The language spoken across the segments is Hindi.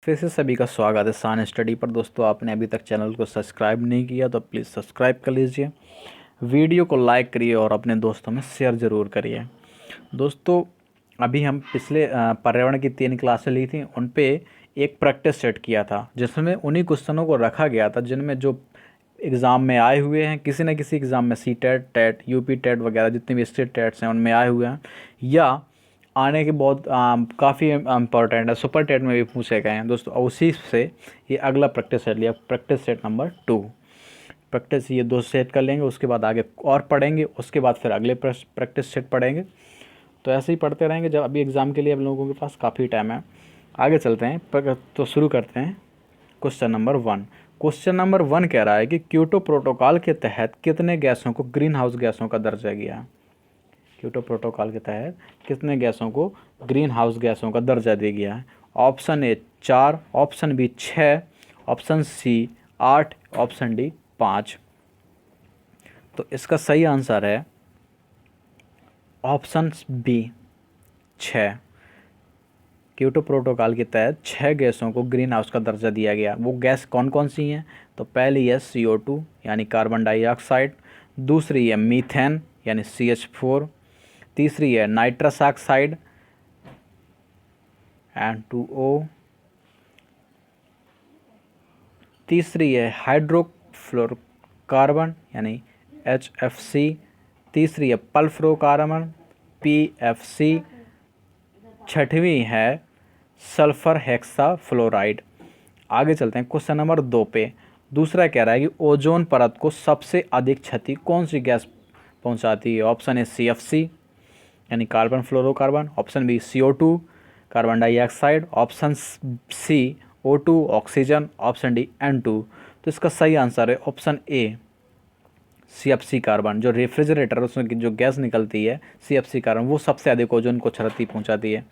फिर से सभी का स्वागत है सान स्टडी पर। दोस्तों, आपने अभी तक चैनल को सब्सक्राइब नहीं किया तो प्लीज़ सब्सक्राइब कर लीजिए, वीडियो को लाइक करिए और अपने दोस्तों में शेयर ज़रूर करिए। दोस्तों, अभी हम पिछले पर्यावरण की 3 क्लासें ली थी, उन पे एक प्रैक्टिस सेट किया था जिसमें उन्हीं क्वेश्चनों को रखा गया था जिनमें जो एग्ज़ाम में आए हुए हैं, किसी न किसी एग्ज़ाम में C TET, TET, UP TET वगैरह जितने भी स्टेट टेट्स हैं उनमें आए हुए हैं, या आने के बहुत काफ़ी इम्पोर्टेंट है, सुपर टेट में भी पूछे गए हैं। दोस्तों, उसी से ये अगला प्रैक्टिस सेट लिया, प्रैक्टिस सेट नंबर 2। प्रैक्टिस ये 2 सेट कर लेंगे, उसके बाद आगे और पढ़ेंगे, उसके बाद फिर अगले प्रैक्टिस सेट पढ़ेंगे। तो ऐसे ही पढ़ते रहेंगे जब अभी एग्ज़ाम के लिए अब लोगों के पास काफ़ी टाइम है। आगे चलते हैं, तो शुरू करते हैं क्वेश्चन नंबर 1। क्वेश्चन नंबर 1 कह रहा है कि क्योटो प्रोटोकॉल के तहत कितने गैसों को ग्रीन हाउस गैसों का दर्जा गया। क्योटो प्रोटोकॉल के तहत कितने गैसों को ग्रीन हाउस गैसों का दर्जा दिया गया है। Option A 4, option B 6, option C 8, option D 5। तो इसका सही आंसर है ऑप्शन बी 6। क्योटो प्रोटोकॉल के तहत 6 गैसों को ग्रीन हाउस का दर्जा दिया गया। वो गैस कौन कौन सी हैं? तो पहली है CO2 यानी कार्बन डाइऑक्साइड, दूसरी है मीथेन यानी CH4, तीसरी है नाइट्रस ऑक्साइड N2O, तीसरी है हाइड्रोफ्लोरोकार्बन यानी HFC, तीसरी है पल्फ्लोरोकार्बन PFC, छठवीं है सल्फर हेक्सा फ्लोराइड। आगे चलते हैं क्वेश्चन नंबर 2 पे। दूसरा कह रहा है कि ओजोन परत को सबसे अधिक क्षति कौन सी गैस पहुंचाती है। ऑप्शन ए CFC यानी carbon fluorocarbon, option B CO2 carbon dioxide, option C O2 oxygen, option D N2। तो इसका सही आंसर है ऑप्शन ए CFC कार्बन। जो रेफ्रिजरेटर उसमें जो गैस निकलती है CFC कार्बन, वो सबसे अधिक ओजोन को क्षति पहुंचाती है।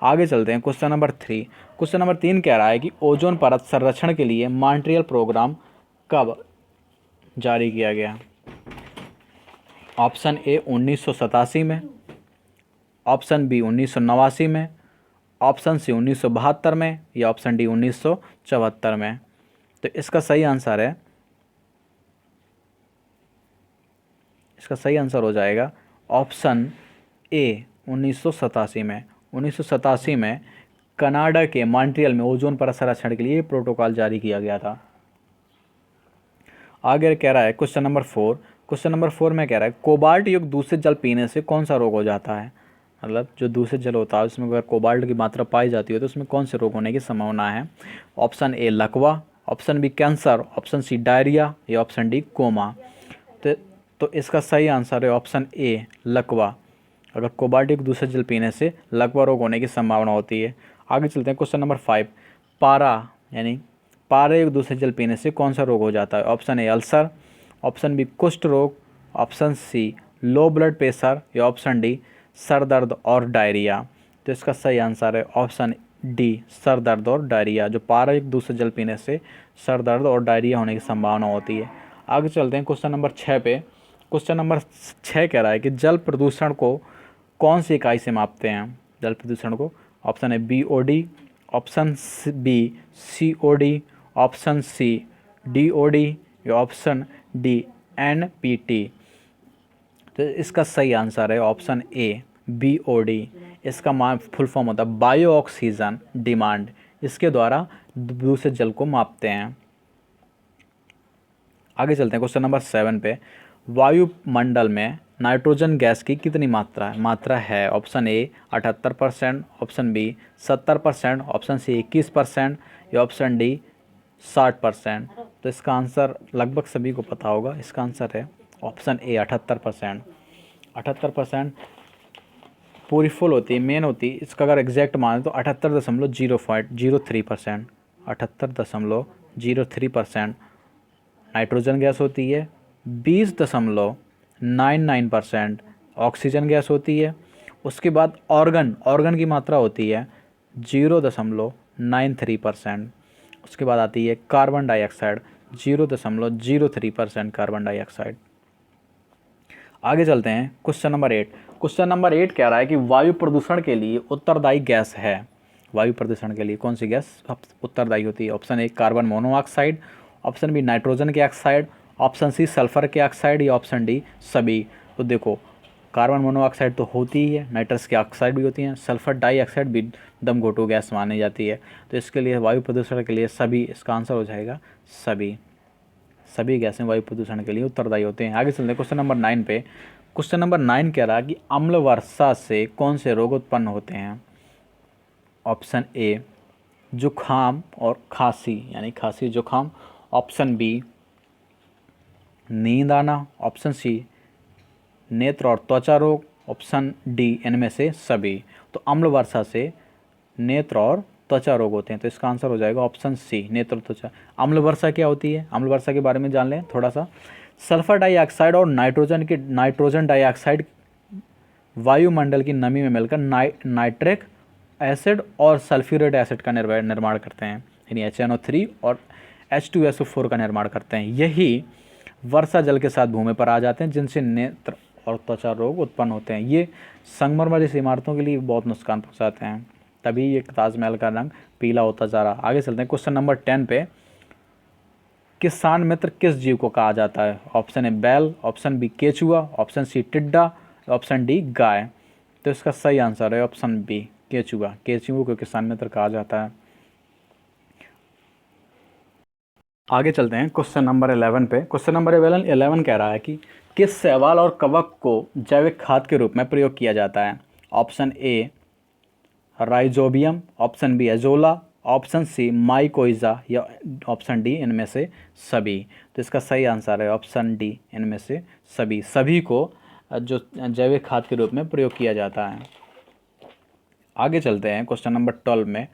आगे चलते हैं क्वेश्चन नंबर 3। क्वेश्चन नंबर 3 कह रहा है कि ओजोन परत संरक्षण के लिए मॉन्ट्रियल प्रोग्राम कब जारी किया गया। ऑप्शन ए 1987 में, ऑप्शन बी 1989 में, ऑप्शन सी 1972 में, या ऑप्शन डी 1974 में। तो इसका सही आंसर है, इसका सही आंसर हो जाएगा ऑप्शन ए 1987 में। 1987 में कनाडा के मॉन्ट्रियल में ओजोन परत संरक्षण के लिए प्रोटोकॉल जारी किया गया था। आगे कह रहा है क्वेश्चन नंबर 4। क्वेश्चन नंबर 4 में कह रहा है कोबाल्ट युक्त दूषित जल पीने से कौन सा रोग हो जाता है। मतलब जो दूषित जल होता है उसमें अगर कोबाल्ट की मात्रा पाई जाती है तो उसमें कौन से रोग होने की संभावना है। ऑप्शन ए लकवा, option B cancer, option C diarrhoea, या ऑप्शन डी कोमा। तो इसका सही आंसर है ऑप्शन ए लकवा। अगर कोबाल्ट युक्त दूषित जल पीने से लकवा रोग होने की संभावना होती है। आगे चलते हैं क्वेश्चन नंबर 5। पारा यानी पारे युक्त दूषित जल पीने से कौन सा रोग हो जाता है। Option A ulcer, option B कुष्ठ रोग, option C low blood pressure, या ऑप्शन डी सर दर्द और डायरिया। तो इसका सही आंसर है ऑप्शन डी सर दर्द और डायरिया। जो पारा युक्त दूषित जल पीने से सर दर्द और डायरिया होने की संभावना होती है। आगे चलते हैं क्वेश्चन नंबर 6 पे। क्वेश्चन नंबर 6 कह रहा है कि जल प्रदूषण को कौन सी इकाई से मापते हैं। जल प्रदूषण को ऑप्शन है BOD, option B COD, option C DOD, या ऑप्शन डी NPT। तो इसका सही आंसर है ऑप्शन ए BOD। इसका फुल फॉर्म होता है बायो ऑक्सीजन डिमांड। इसके द्वारा दूषित जल को मापते हैं। आगे चलते हैं क्वेश्चन नंबर 7 पे। वायुमंडल में नाइट्रोजन गैस की कितनी मात्रा है। Option A 78%, option B 70%, option C 21%, या ऑप्शन डी 60%। तो इसका आंसर लगभग सभी को पता होगा। इसका आंसर है ऑप्शन ए 78%। 78% पूरी फुल होती है, मेन होती है। इसका अगर एग्जैक्ट माने तो 78.03%, 78.03% नाइट्रोजन गैस होती है। 20.99% ऑक्सीजन गैस होती है। उसके बाद ऑर्गन की मात्रा होती है 0.93%। उसके बाद आती है कार्बन डाइऑक्साइड 0.03% कार्बन डाइऑक्साइड। आगे चलते हैं क्वेश्चन नंबर 8। क्वेश्चन नंबर 8 कह रहा है कि वायु प्रदूषण के लिए उत्तरदायी गैस है। वायु प्रदूषण के लिए कौन सी गैस उत्तरदायी होती है? Option A carbon monoxide, option B nitrogen के ऑक्साइड, ऑप्शन सी सल्फर के ऑक्साइड या ऑप्शन डी सभी। तो देखो कार्बन मोनोऑक्साइड तो होती ही है, नाइट्रस के ऑक्साइड भी होती हैं, सल्फर डाइऑक्साइड भी दम घोटू गैस मानी जाती है। तो इसके लिए वायु प्रदूषण के लिए सभी, इसका आंसर हो जाएगा सभी। सभी गैसें वायु प्रदूषण के लिए उत्तरदायी होते हैं। आगे चलते हैं क्वेश्चन नंबर 9 पे। क्वेश्चन नंबर 9 कह रहा है कि अम्ल वर्षा से कौन से रोग उत्पन्न होते हैं? ऑप्शन ए जुखाम और खांसी, यानी खांसी जुखाम, ऑप्शन बी नींद आना, ऑप्शन सी नेत्र और त्वचा रोग, ऑप्शन डी इनमें से सभी। तो अम्ल वर्षा से नेत्र और त्वचा रोग होते हैं, तो इसका आंसर हो जाएगा ऑप्शन सी नेत्र और त्वचा। अम्ल वर्षा क्या होती है? अम्ल वर्षा के बारे में जान लें थोड़ा सा। सल्फर डाइऑक्साइड और नाइट्रोजन डाइऑक्साइड वायुमंडल की नमी में मिलकर नाइट्रिक एसिड और सल्फ्यूरिक एसिड का निर्माण करते हैं, यानी HNO3 और H2SO4 का निर्माण करते हैं। यही वर्षा जल के साथ भूमि पर आ जाते हैं, जिनसे नेत्र और त्वचा रोग उत्पन्न होते हैं। ये संगमरमर जैसी इमारतों के लिए बहुत नुकसान पहुंचाते हैं, तभी ये ताजमहल का रंग पीला होता जा रहा। आगे चलते हैं क्वेश्चन नंबर 10 पे। किसान मित्र किस जीव को कहा जाता है? ऑप्शन ए बैल, ऑप्शन बी केचुआ, ऑप्शन सी टिड्डा, ऑप्शन डी गाय। तो इसका सही आंसर है ऑप्शन बी केचुआ। केचुओं को किसान मित्र कहा जाता है। आगे चलते हैं क्वेश्चन नंबर 11 पे। क्वेश्चन नंबर 11 कह रहा है कि किस शैवाल और कवक को जैविक खाद के रूप में प्रयोग किया जाता है? Option A Rhizobium, option B Azolla, option C mycorrhiza या ऑप्शन डी इनमें से सभी। तो इसका सही आंसर है ऑप्शन डी इनमें से सभी। सभी को जो जैविक खाद के रूप में प्रयोग किया जाता है। आगे चलते हैं क्वेश्चन नंबर 12 में।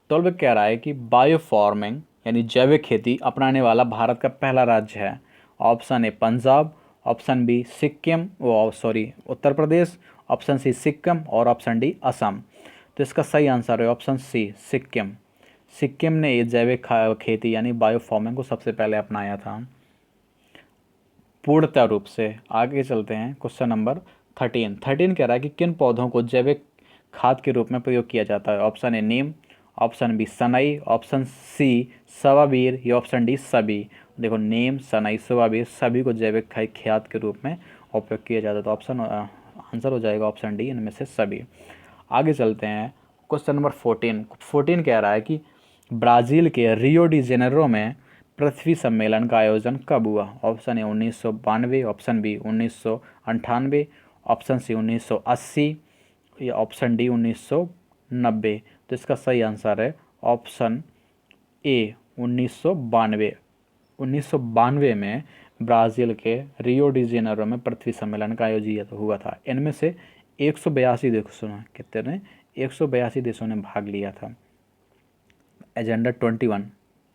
12 कह रहा है कि बायोफार्मिंग यानी जैविक खेती अपनाने वाला भारत का पहला राज्य है। Option A Punjab, option B Sikkim Uttar Pradesh, option C Sikkim और ऑप्शन डी असम। तो इसका सही आंसर है ऑप्शन सी सिक्किम। सिक्किम ने ये जैविक खेती यानी बायोफार्मिंग को सबसे पहले अपनाया था पूर्णतः रूप से। आगे चलते हैं क्वेश्चन नंबर 13 कह रहा है कि किन पौधों को जैविक खाद के रूप में प्रयोग किया जाता है? ऑप्शन ए नीम, ऑप्शन बी सनई, ऑप्शन सी सवाबीर या ऑप्शन डी सभी। देखो नीम, सनई, सवाबीर सभी को जैविक खाद के रूप में उपयोग किया जाता है। तो ऑप्शन आंसर हो जाएगा ऑप्शन डी इनमें से सभी। आगे चलते हैं क्वेश्चन नंबर 14 कह रहा है कि ब्राज़ील के रियो डी जेनेरो में पृथ्वी सम्मेलन का आयोजन कब हुआ? Option A 1992, option B 1998, option C 1980 या ऑप्शन डी 1990। तो इसका सही आंसर है ऑप्शन ए 1992। 1992 में ब्राज़ील के रियो डी जेनेरो में पृथ्वी सम्मेलन का आयोजन हुआ था। इनमें से 182 देशों ने, कितने 182 देशों ने भाग लिया था। एजेंडा 21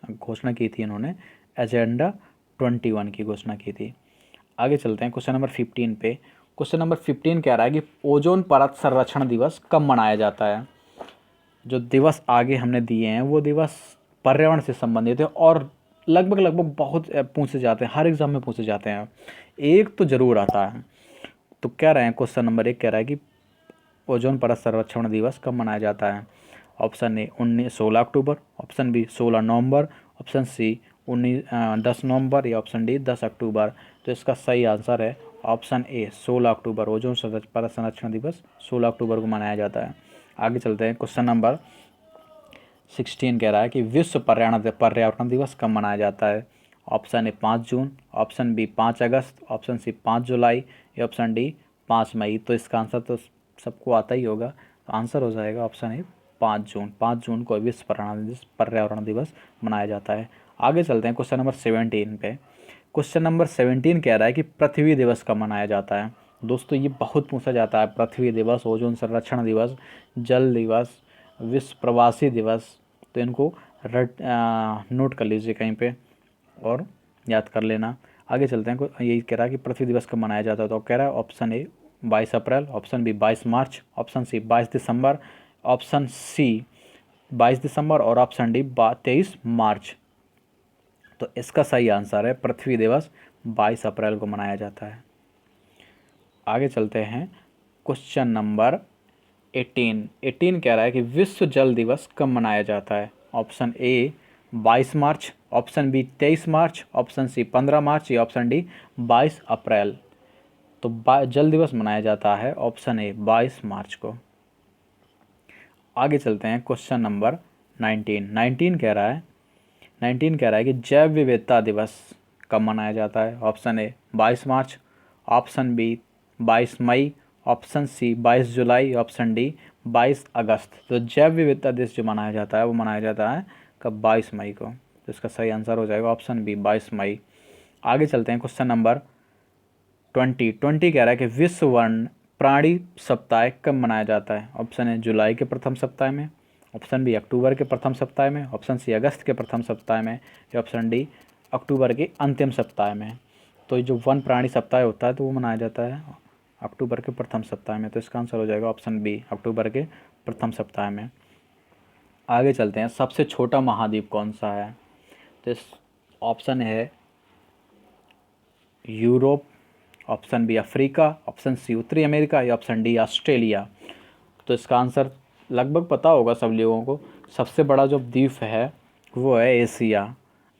घोषणा की थी इन्होंने, एजेंडा 21 की घोषणा की थी। आगे चलते हैं क्वेश्चन नंबर 15 पे। क्वेश्चन नंबर 15 कह रहा है कि ओजोन परत संरक्षण दिवस कब मनाया जाता है? जो दिवस आगे हमने दिए हैं वो दिवस पर्यावरण से संबंधित है और लगभग बहुत पूछे जाते हैं, हर एग्जाम में पूछे जाते हैं, एक तो ज़रूर आता है। तो कह रहे हैं क्वेश्चन नंबर 1 कह रहा है कि ओजोन परत संरक्षण दिवस कब मनाया जाता है? ऑप्शन ए 16 अक्टूबर, ऑप्शन बी 16 नवंबर, ऑप्शन सी 10 नवंबर या ऑप्शन डी 10 अक्टूबर। तो इसका सही आंसर है ऑप्शन ए 16 अक्टूबर। ओजोन परत संरक्षण दिवस 16 अक्टूबर को मनाया जाता है। आगे चलते हैं क्वेश्चन नंबर 16 कह रहा है कि विश्व पर्यावरण दिवस कब मनाया जाता है? ऑप्शन ए 5 जून, ऑप्शन बी 5 अगस्त, ऑप्शन सी 5 जुलाई या ऑप्शन डी 5 मई। तो इसका आंसर तो सबको आता ही होगा, तो आंसर हो जाएगा ऑप्शन ए 5 जून। 5 जून को विश्व पर्यावरण दिवस मनाया जाता है। आगे चलते हैं क्वेश्चन नंबर 17 पे। क्वेश्चन नंबर 17 कह रहा है कि पृथ्वी दिवस कब मनाया जाता है? दोस्तों ये बहुत पूछा जाता है, पृथ्वी दिवस, ओजोन संरक्षण दिवस, जल दिवस, विश्व प्रवासी दिवस। तो इनको नोट कर लीजिए कहीं पे और याद कर लेना। आगे चलते हैं, यही कह रहा है कि पृथ्वी दिवस कब मनाया जाता है। तो कह रहा है ऑप्शन ए 22 अप्रैल, ऑप्शन बी 22 मार्च, ऑप्शन सी 22 दिसंबर, ऑप्शन सी 22 दिसंबर और ऑप्शन डी 23 मार्च। तो इसका सही आंसर है पृथ्वी दिवस 22 अप्रैल को मनाया जाता है। आगे चलते हैं क्वेश्चन नंबर एटीन कह रहा है कि विश्व जल दिवस कब मनाया जाता है। ऑप्शन ए 22 मार्च, ऑप्शन बी 23 मार्च, ऑप्शन सी 15 मार्च या ऑप्शन डी 22 अप्रैल। तो जल दिवस मनाया जाता है ऑप्शन ए 22 मार्च को। आगे चलते हैं क्वेश्चन नंबर 19 कह रहा है कि जैव विविधता दिवस कब मनाया जाता है। ऑप्शन ए 22 मार्च, ऑप्शन बी 22 मई, ऑप्शन सी 22 जुलाई, ऑप्शन डी 22 अगस्त। तो जैव विविधता दिवस जो मनाया जाता है वो मनाया जाता है कब, 22 मई को। तो इसका सही आंसर हो जाएगा ऑप्शन बी 22 मई। आगे चलते हैं क्वेश्चन नंबर 20 कह रहा है कि विश्व वन्य प्राणी सप्ताह कब मनाया जाता है। ऑप्शन ए जुलाई के प्रथम सप्ताह में, ऑप्शन बी अक्टूबर के प्रथम सप्ताह में, ऑप्शन सी अगस्त के प्रथम सप्ताह में या ऑप्शन डी अक्टूबर के अंतिम सप्ताह में। तो ये जो वन प्राणी सप्ताह होता है तो वो मनाया जाता है अक्टूबर के प्रथम सप्ताह में। तो इसका आंसर हो जाएगा ऑप्शन बी अक्टूबर के प्रथम सप्ताह में। आगे चलते हैं, सबसे छोटा महाद्वीप कौन सा है। तो इस ऑप्शन है Europe, option B Africa, option C उत्तरी अमेरिका या ऑप्शन डी ऑस्ट्रेलिया। तो इसका आंसर लगभग पता होगा सब लोगों को। सबसे बड़ा जो द्वीप है वो है एशिया।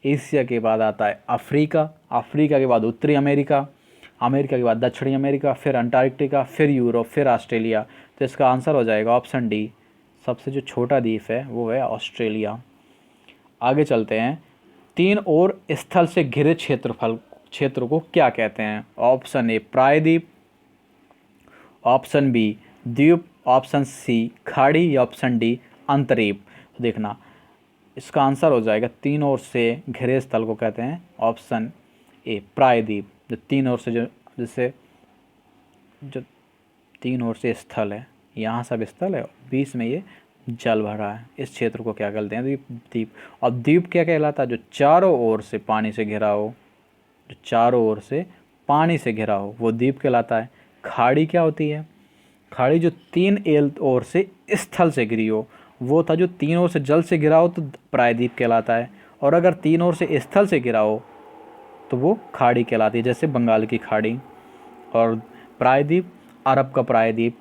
एशिया के बाद आता है अफ्रीका, अफ्रीका के बाद उत्तरी अमेरिका, अमेरिका के बाद दक्षिणी अमेरिका, फिर अंटार्कटिका, फिर यूरोप, फिर ऑस्ट्रेलिया। तो इसका आंसर हो जाएगा ऑप्शन डी, सबसे जो छोटा द्वीप है वो है ऑस्ट्रेलिया। आगे चलते हैं, तीन और स्थल से घिरे क्षेत्र को क्या कहते हैं। ऑप्शन ए प्रायद्वीप, ऑप्शन बी द्वीप, ऑप्शन सी खाड़ी या ऑप्शन डी अंतरीप। तो देखना इसका आंसर हो जाएगा तीन ओर से घिरे स्थल को कहते हैं ऑप्शन ए प्रायद्वीप। जो तीन ओर से जो तीन ओर से स्थल है, यहाँ सब स्थल है, बीच में ये जल भरा है, इस क्षेत्र को क्या कहते हैं द्वीप। अब द्वीप क्या कहलाता है, जो चारों ओर से पानी से घिरा हो, जो चारों ओर से पानी से घिरा हो वो द्वीप कहलाता है। खाड़ी क्या होती है, खाड़ी जो तीन ओर से स्थल से घिरी हो, वो था जो तीन ओर से जल से घिरा हो तो प्रायद्वीप कहलाता है। और अगर तीन ओर से स्थल से घिरा हो तो वो खाड़ी कहलाती है, जैसे बंगाल की खाड़ी। और प्रायद्वीप अरब का प्रायद्वीप।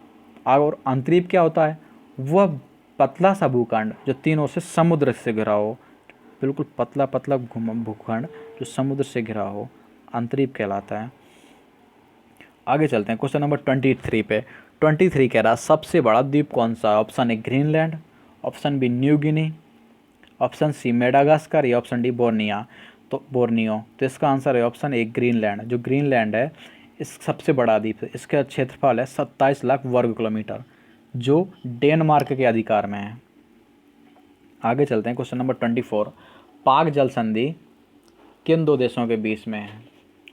और अंतरीप क्या होता है, वह पतला सा भूखंड जो तीन ओर से समुद्र से घिरा हो, बिल्कुल पतला पतला भूखंड जो समुद्र से घिरा हो, अंतरीप कहलाता है। आगे चलते हैं क्वेश्चन नंबर 23 पे। 23 कह रहा है सबसे बड़ा द्वीप कौन सा है। Option A Greenland, option B New Guinea, option C Madagascar या ऑप्शन डी बोर्नियो। तो इसका आंसर है ऑप्शन ए ग्रीनलैंड। जो ग्रीनलैंड है इस सबसे बड़ा द्वीप है, इसका क्षेत्रफल है 27 लाख वर्ग किलोमीटर, जो डेनमार्क के अधिकार में है। आगे चलते हैं क्वेश्चन नंबर 24। पाक जल संधि किन दो देशों के बीच में है।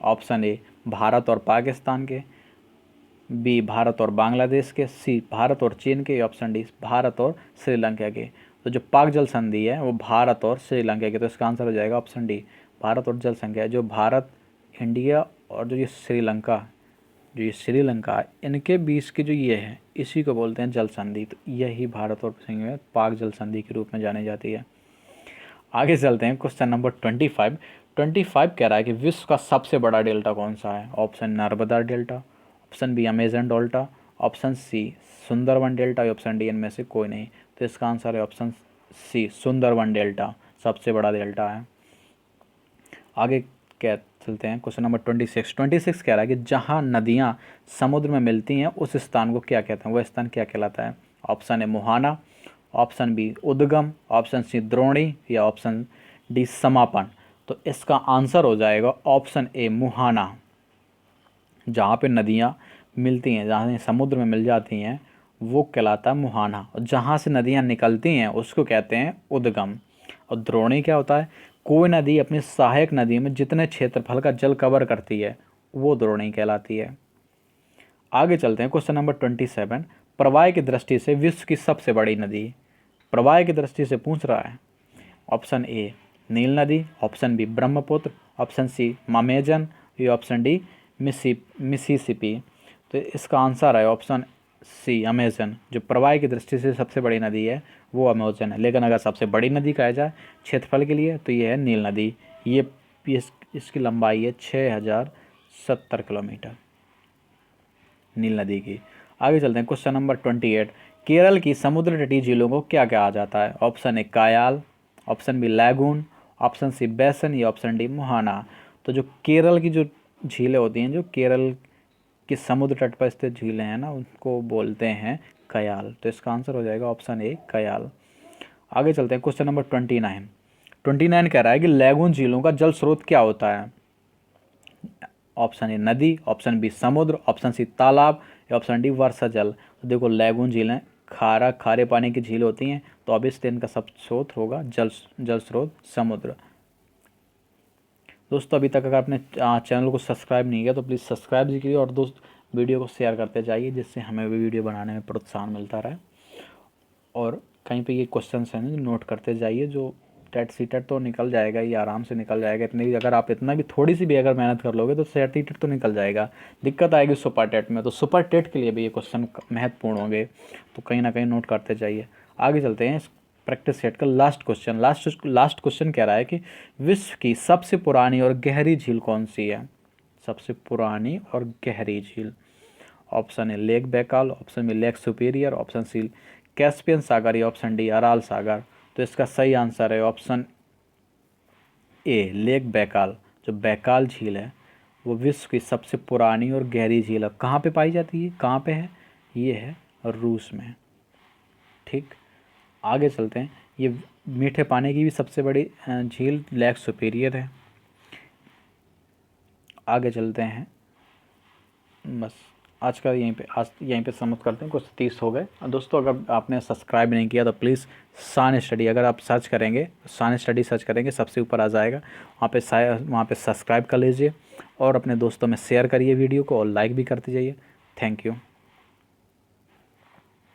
ऑप्शन ए भारत और पाकिस्तान के, बी भारत और बांग्लादेश के, सी भारत और चीन के, ऑप्शन डी भारत और श्रीलंका के। तो जो पाक जल संधि है वो भारत और श्रीलंका के। तो इसका आंसर हो जाएगा ऑप्शन डी भारत और जल संधि है। जो भारत, इंडिया और जो ये श्रीलंका है, इनके बीच की जो ये है इसी को बोलते हैं जल संधि। तो यही भारत और में पाक जल संधि के रूप में जानी जाती है। आगे चलते हैं क्वेश्चन नंबर 25 कह रहा है कि विश्व का सबसे बड़ा डेल्टा कौन सा है। Option Narmada delta, option B Amazon delta, option C Sundarban delta या ऑप्शन डी इनमें से कोई नहीं। तो इसका आंसर है ऑप्शन सी सुंदरवन डेल्टा सबसे बड़ा डेल्टा है। आगे क्या चलते हैं क्वेश्चन नंबर 26 कह रहा है कि जहाँ नदियाँ समुद्र में मिलती हैं उस स्थान को क्या कहते हैं, वह स्थान क्या कहलाता है। ऑप्शन ए मुहाना, ऑप्शन बी उद्गम, ऑप्शन सी द्रोणी या ऑप्शन डी समापन। तो इसका आंसर हो जाएगा ऑप्शन ए मुहाना। जहाँ पे नदियाँ मिलती हैं, जहाँ समुद्र में मिल जाती हैं वो कहलाता है मुहाना, और जहाँ से नदियाँ निकलती हैं उसको कहते हैं उद्गम। और द्रोणी क्या होता है, कोई नदी अपनी सहायक नदी में जितने क्षेत्रफल का जल कवर करती है वो द्रोणी कहलाती है। आगे चलते हैं क्वेश्चन नंबर 27। प्रवाह की दृष्टि से विश्व की सबसे बड़ी नदी, प्रवाह की दृष्टि से पूछ रहा है। ऑप्शन ए नील नदी, option B Brahmaputra, option C Amazon या ऑप्शन डी मिसिसिपी। तो इसका आंसर है ऑप्शन सी अमेजन। जो प्रवाह की दृष्टि से सबसे बड़ी नदी है वो अमेजन है, लेकिन अगर सबसे बड़ी नदी कहा जाए क्षेत्रफल के लिए तो ये है नील नदी। इसकी लंबाई है 6070 किलोमीटर नील नदी की। आगे चलते हैं क्वेश्चन नंबर 28 केरल की समुद्र तटीय झीलों को क्या कहा जाता है? Option A kayal, option B lagoon, option C basin या ऑप्शन डी मुहाना। तो जो केरल की जो झीलें होती हैं, जो केरल के समुद्र तट पर स्थित झीलें हैं ना, उनको बोलते हैं कयाल। तो इसका आंसर हो जाएगा ऑप्शन ए कयाल। आगे चलते हैं, क्वेश्चन नंबर 29 कह रहा है कि लैगून झीलों का जल स्रोत क्या होता है? ऑप्शन ए नदी, ऑप्शन बी समुद्र, ऑप्शन सी तालाब या ऑप्शन डी वर्षा जल। तो देखो लैगून झीलें खारे पानी की झील होती हैं, तो ऑब्वियसली इनका सब स्रोत होगा जल स्रोत समुद्र। दोस्तों अभी तक अगर आपने चैनल को सब्सक्राइब नहीं किया तो प्लीज़ सब्सक्राइब कीजिए और दोस्त वीडियो को शेयर करते जाइए, जिससे हमें भी वीडियो बनाने में प्रोत्साहन मिलता रहे। और कहीं पे ये क्वेश्चंस हैं जो नोट करते जाइए, जो टेट सीटेट तो निकल जाएगा, ये आराम से निकल जाएगा। इतनी अगर आप इतना भी थोड़ी सी भी अगर मेहनत कर लोगे तो सेट सीटेट तो निकल जाएगा। दिक्कत आएगी सुपर टेट में, तो सुपर टेट के लिए भी ये क्वेश्चन महत्वपूर्ण होंगे, तो कहीं ना कहीं नोट करते जाइए। आगे चलते हैं, प्रैक्टिस सेट का लास्ट क्वेश्चन कह रहा है कि विश्व की सबसे पुरानी और गहरी झील कौन सी है? सबसे पुरानी और गहरी झील। Option A Lake Baikal, option B Lake Superior, option C Caspian सागर या ऑप्शन डी अराल सागर। तो इसका सही आंसर है ऑप्शन ए लेक बैकाल। जो बैकाल झील है वो विश्व की सबसे पुरानी और गहरी झील है। कहाँ पे पाई जाती है, कहाँ पे है? ये है रूस में। ठीक, आगे चलते हैं। ये मीठे पानी की भी सबसे बड़ी झील लेक सुपीरियर है। आगे चलते हैं, बस आज यहीं पे समाप्त करते हैं। कुछ 30 हो गए। दोस्तों अगर आपने सब्सक्राइब नहीं किया तो प्लीज़ शान स्टडी, अगर आप सर्च करेंगे शान स्टडी सर्च करेंगे सबसे ऊपर आ जाएगा, वहाँ पे सब्सक्राइब कर लीजिए और अपने दोस्तों में शेयर करिए वीडियो को और लाइक भी करते जाइए। Thank you.